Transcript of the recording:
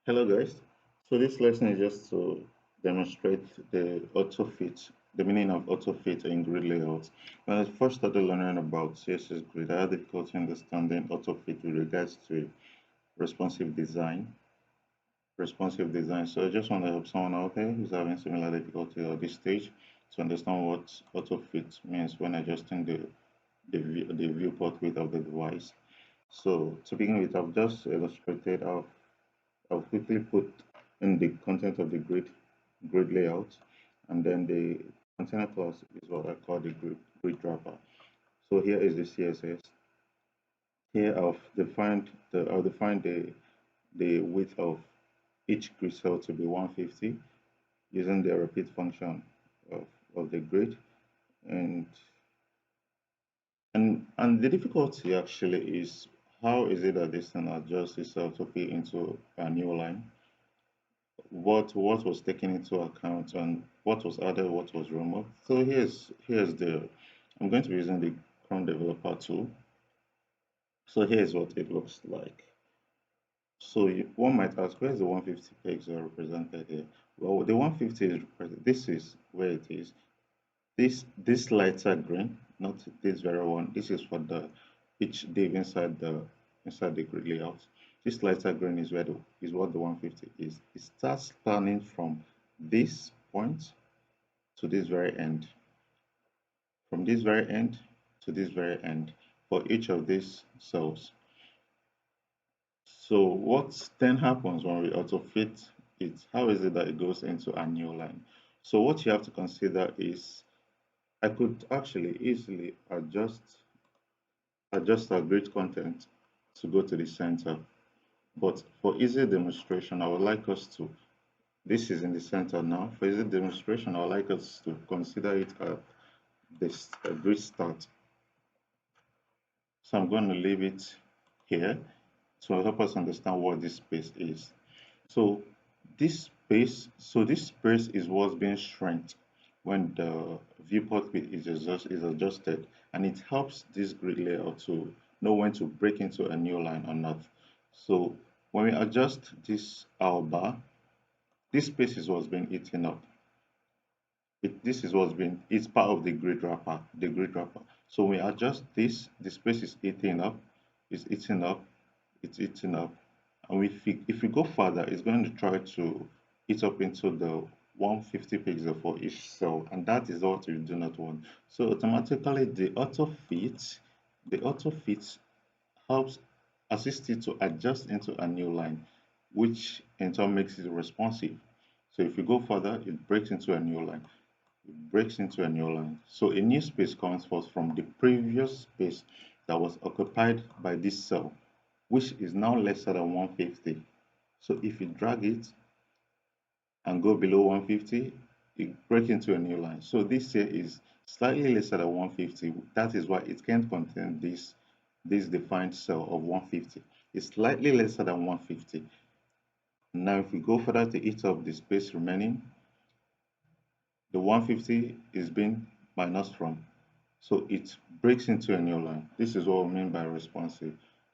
Hello guys. So this lesson is just to demonstrate the auto fit, the meaning of auto fit in grid layouts. When I first started learning about CSS grid, I had difficulty understanding auto fit with regards to responsive design. Responsive design. So I just want to help someone out there who's having similar difficulty at this stage to understand what auto fit means when adjusting the viewport width of the device. So to begin with, I've just illustrated how I'll quickly put in the content of the grid layout, and then the container class is what I call the grid wrapper. So here is the CSS. Here I'll define the width of each grid cell to be 150 using the repeat function of the grid. And and the difficulty actually is how is it that this can adjust itself to fit into a new line? What was taken into account and what was added, what was removed. So here's the I'm going to be using the Chrome developer tool. So here's what it looks like. So one might ask, where's the 150 pixel represented here? Well, the 150 is represented. This is where it is. This lighter green, not this very one. This is for the each div inside the grid layout. This lighter green is is what the 150 is. It starts spanning from this point to this very end, from this very end to this very end for each of these cells. So what then happens when we auto fit it? How is it that it goes into a new line? So what you have to consider is I could actually easily adjust our grid content to go to the center. But for easy demonstration, I would like us to, this is in the center now. For easy demonstration, I would like us to consider it at this grid start. So I'm going to leave it here to help us understand what this space is. So this space is what's being shrinked when the viewport width is adjusted, and it helps this grid layout to know when to break into a new line or not. So when we adjust this our bar, this space is what's being eaten up. This is what's been it's part of the grid wrapper. So when we adjust this, the space is eating up, it's eating up, it's eating up. And if we go further, it's going to try to eat up into the 150 pixel for each cell, and that is what we do not want. So automatically the auto fit helps assist it to adjust into a new line, which in turn makes it responsive. So if you go further, it breaks into a new line. It breaks into a new line. So a new space comes forth from the previous space that was occupied by this cell, which is now lesser than 150. So if you drag it and go below 150, it breaks into a new line. So this here is slightly lesser than 150. That is why it can't contain this defined cell of 150. It's slightly lesser than 150. Now if we go further to eat up the space remaining, the 150 is being minus from. So it breaks into a new line. This is what we mean by responsive.